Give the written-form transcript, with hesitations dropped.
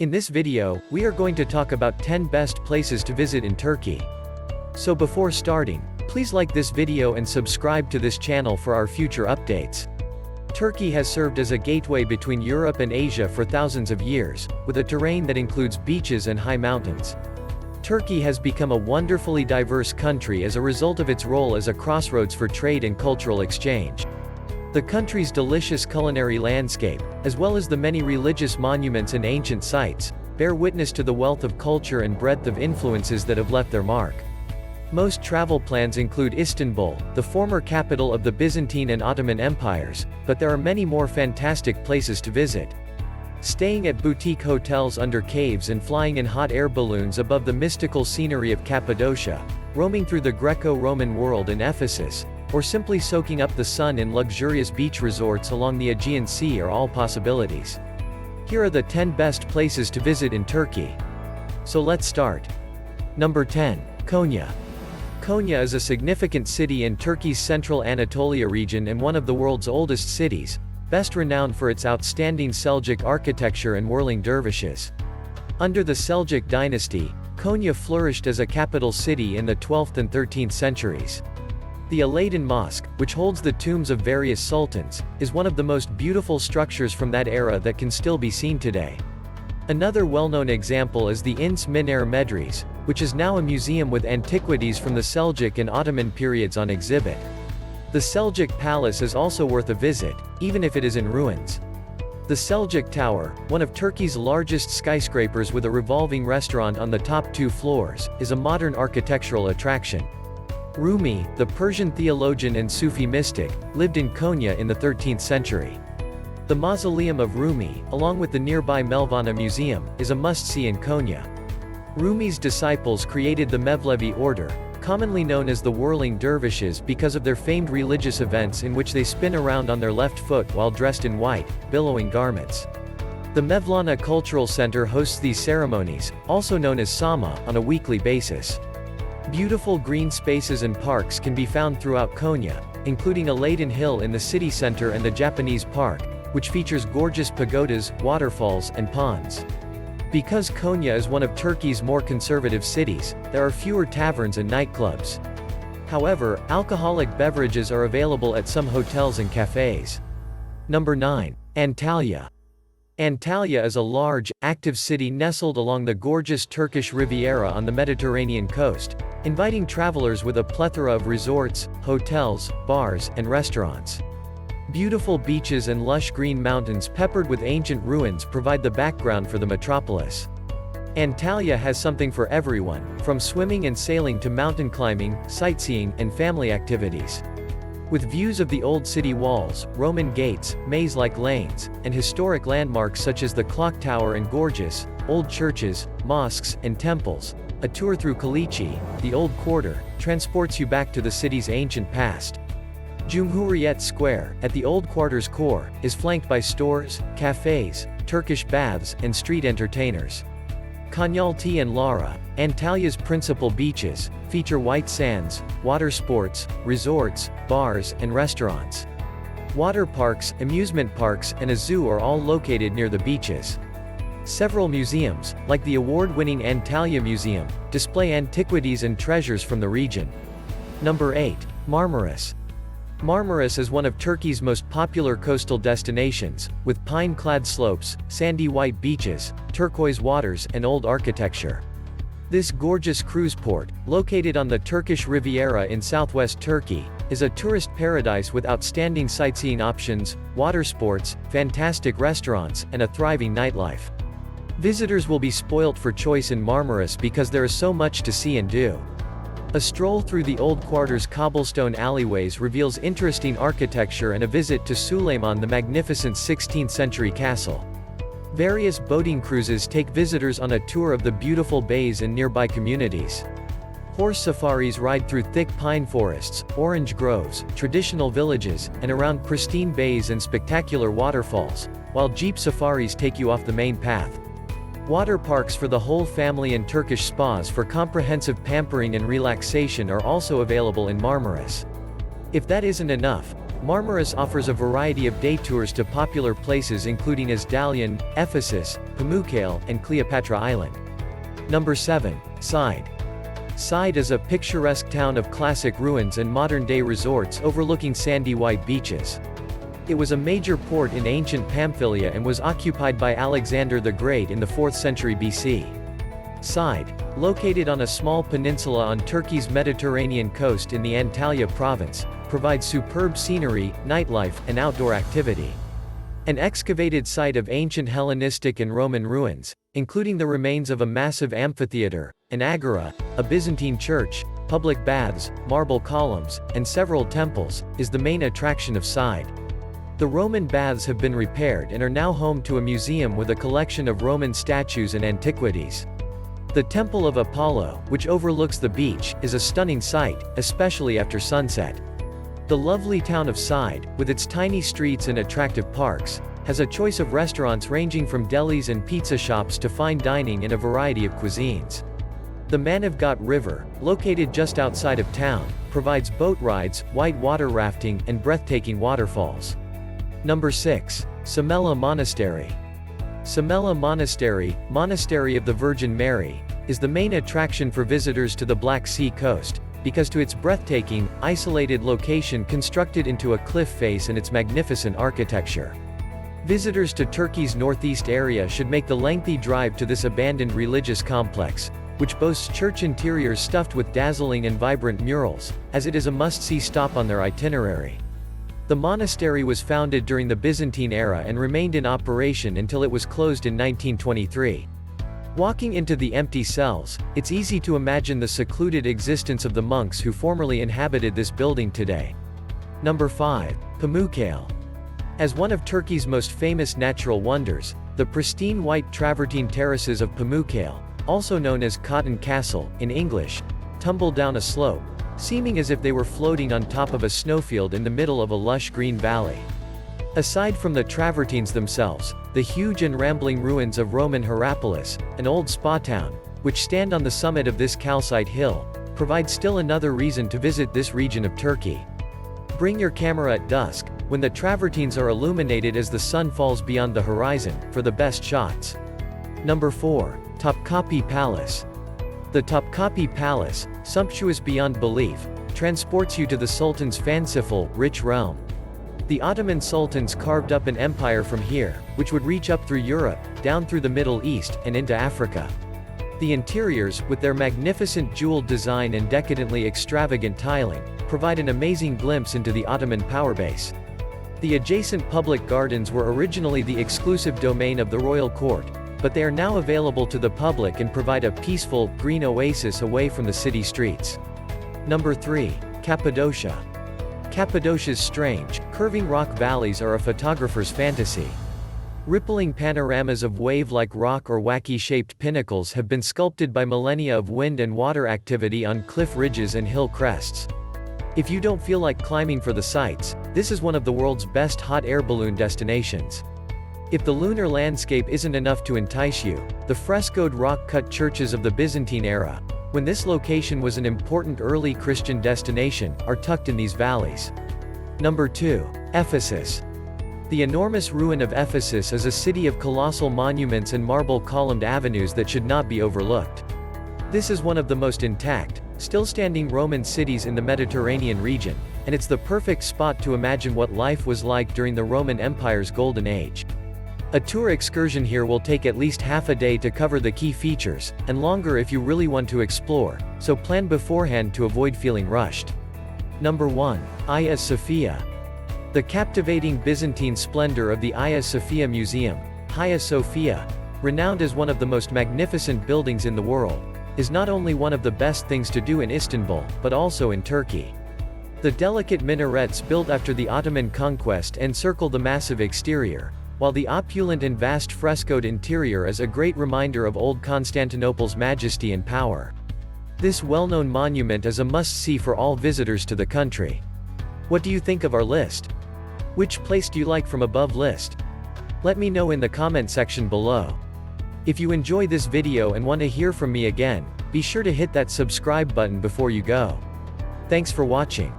In this video, we are going to talk about 10 best places to visit in Turkey. So before starting, please like this video and subscribe to this channel for our future updates. Turkey has served as a gateway between Europe and Asia for thousands of years, with a terrain that includes beaches and high mountains. Turkey has become a wonderfully diverse country as a result of its role as a crossroads for trade and cultural exchange. The country's delicious culinary landscape, as well as the many religious monuments and ancient sites, bear witness to the wealth of culture and breadth of influences that have left their mark. Most travel plans include Istanbul, the former capital of the Byzantine and Ottoman empires, but there are many more fantastic places to visit. Staying at boutique hotels under caves and flying in hot air balloons above the mystical scenery of Cappadocia, roaming through the Greco-Roman world in Ephesus, or simply soaking up the sun in luxurious beach resorts along the Aegean Sea are all possibilities. Here are the 10 best places to visit in Turkey. So let's start. Number 10. Konya. Konya is a significant city in Turkey's central Anatolia region and one of the world's oldest cities, best renowned for its outstanding Seljuk architecture and whirling dervishes. Under the Seljuk dynasty, Konya flourished as a capital city in the 12th and 13th centuries. The Aladdin Mosque, which holds the tombs of various sultans, is one of the most beautiful structures from that era that can still be seen today. Another well-known example is the Ince Miner Medrese, which is now a museum with antiquities from the Seljuk and Ottoman periods on exhibit. The Seljuk Palace is also worth a visit, even if it is in ruins. The Seljuk Tower, one of Turkey's largest skyscrapers with a revolving restaurant on the top 2 floors, is a modern architectural attraction. Rumi, the Persian theologian and Sufi mystic, lived in Konya in the 13th century. The Mausoleum of Rumi, along with the nearby Mevlana Museum, is a must-see in Konya. Rumi's disciples created the Mevlevi order, commonly known as the whirling dervishes because of their famed religious events in which they spin around on their left foot while dressed in white, billowing garments. The Mevlana Cultural Center hosts these ceremonies, also known as Sama, on a weekly basis. Beautiful green spaces and parks can be found throughout Konya, including Aladdin Hill in the city center and the Japanese Park, which features gorgeous pagodas, waterfalls, and ponds. Because Konya is one of Turkey's more conservative cities, there are fewer taverns and nightclubs. However, alcoholic beverages are available at some hotels and cafes. Number 9. Antalya. Antalya is a large, active city nestled along the gorgeous Turkish Riviera on the Mediterranean coast, inviting travelers with a plethora of resorts, hotels, bars, and restaurants. Beautiful beaches and lush green mountains peppered with ancient ruins provide the background for the metropolis. Antalya has something for everyone, from swimming and sailing to mountain climbing, sightseeing, and family activities. With views of the old city walls, Roman gates, maze-like lanes, and historic landmarks such as the clock tower and gorgeous, old churches, mosques, and temples, a tour through Kalichi, the old quarter, transports you back to the city's ancient past. Cumhuriyet Square, at the old quarter's core, is flanked by stores, cafes, Turkish baths, and street entertainers. Konyaaltı and Lara, Antalya's principal beaches, feature white sands, water sports, resorts, bars, and restaurants. Water parks, amusement parks, and a zoo are all located near the beaches. Several museums, like the award-winning Antalya Museum, display antiquities and treasures from the region. Number 8. Marmaris. Marmaris is one of Turkey's most popular coastal destinations, with pine-clad slopes, sandy white beaches, turquoise waters, and old architecture. This gorgeous cruise port, located on the Turkish Riviera in southwest Turkey, is a tourist paradise with outstanding sightseeing options, water sports, fantastic restaurants, and a thriving nightlife. Visitors will be spoilt for choice in Marmaris because there is so much to see and do. A stroll through the old quarter's cobblestone alleyways reveals interesting architecture and a visit to Süleyman the magnificent 16th-century castle. Various boating cruises take visitors on a tour of the beautiful bays and nearby communities. Horse safaris ride through thick pine forests, orange groves, traditional villages, and around pristine bays and spectacular waterfalls, while jeep safaris take you off the main path. Water parks for the whole family and Turkish spas for comprehensive pampering and relaxation are also available in Marmaris. If that isn't enough, Marmaris offers a variety of day tours to popular places including Antalya, Ephesus, Pamukkala, and Cleopatra Island. Number 7. Side. Side is a picturesque town of classic ruins and modern-day resorts overlooking sandy white beaches. It was a major port in ancient Pamphylia and was occupied by Alexander the Great in the 4th century BC. Side, located on a small peninsula on Turkey's Mediterranean coast in the Antalya province, provides superb scenery, nightlife, and outdoor activity. An excavated site of ancient Hellenistic and Roman ruins, including the remains of a massive amphitheater, an agora, a Byzantine church, public baths, marble columns, and several temples, is the main attraction of Side. The Roman baths have been repaired and are now home to a museum with a collection of Roman statues and antiquities. The Temple of Apollo, which overlooks the beach, is a stunning sight, especially after sunset. The lovely town of Side, with its tiny streets and attractive parks, has a choice of restaurants ranging from delis and pizza shops to fine dining in a variety of cuisines. The Manavgat River, located just outside of town, provides boat rides, white water rafting, and breathtaking waterfalls. Number 6. Sumela Monastery. Sumela Monastery, Monastery of the Virgin Mary, is the main attraction for visitors to the Black Sea coast, because to its breathtaking, isolated location constructed into a cliff face and its magnificent architecture. Visitors to Turkey's northeast area should make the lengthy drive to this abandoned religious complex, which boasts church interiors stuffed with dazzling and vibrant murals, as it is a must-see stop on their itinerary. The monastery was founded during the Byzantine era and remained in operation until it was closed in 1923. Walking into the empty cells, it's easy to imagine the secluded existence of the monks who formerly inhabited this building today. Number 5. Pamukkala. As one of Turkey's most famous natural wonders, the pristine white travertine terraces of Pamukkala, also known as Cotton Castle, in English, tumble down a slope, seeming as if they were floating on top of a snowfield in the middle of a lush green valley. Aside from the travertines themselves, the huge and rambling ruins of Roman Hierapolis, an old spa town, which stand on the summit of this calcite hill, provide still another reason to visit this region of Turkey. Bring your camera at dusk, when the travertines are illuminated as the sun falls beyond the horizon, for the best shots. Number 4. Topkapi Palace. The Topkapi Palace, sumptuous beyond belief, transports you to the Sultan's fanciful, rich realm. The Ottoman sultans carved up an empire from here, which would reach up through Europe, down through the Middle East, and into Africa. The interiors, with their magnificent jeweled design and decadently extravagant tiling, provide an amazing glimpse into the Ottoman power base. The adjacent public gardens were originally the exclusive domain of the royal court, but they are now available to the public and provide a peaceful, green oasis away from the city streets. Number 3. Cappadocia. Cappadocia's strange, curving rock valleys are a photographer's fantasy. Rippling panoramas of wave-like rock or wacky-shaped pinnacles have been sculpted by millennia of wind and water activity on cliff ridges and hill crests. If you don't feel like climbing for the sights, this is one of the world's best hot air balloon destinations. If the lunar landscape isn't enough to entice you, the frescoed rock-cut churches of the Byzantine era, when this location was an important early Christian destination, are tucked in these valleys. Number 2. Ephesus. The enormous ruin of Ephesus is a city of colossal monuments and marble-columned avenues that should not be overlooked. This is one of the most intact, still-standing Roman cities in the Mediterranean region, and it's the perfect spot to imagine what life was like during the Roman Empire's golden age. A tour excursion here will take at least half a day to cover the key features, and longer if you really want to explore, so plan beforehand to avoid feeling rushed. Number 1. Hagia Sophia. The captivating Byzantine splendor of the Hagia Sophia Museum, Hagia Sophia, renowned as one of the most magnificent buildings in the world, is not only one of the best things to do in Istanbul, but also in Turkey. The delicate minarets built after the Ottoman conquest encircle the massive exterior, while the opulent and vast frescoed interior is a great reminder of old Constantinople's majesty and power. This well-known monument is a must-see for all visitors to the country. What do you think of our list? Which place do you like from above list? Let me know in the comment section below. If you enjoy this video and want to hear from me again, be sure to hit that subscribe button before you go. Thanks for watching.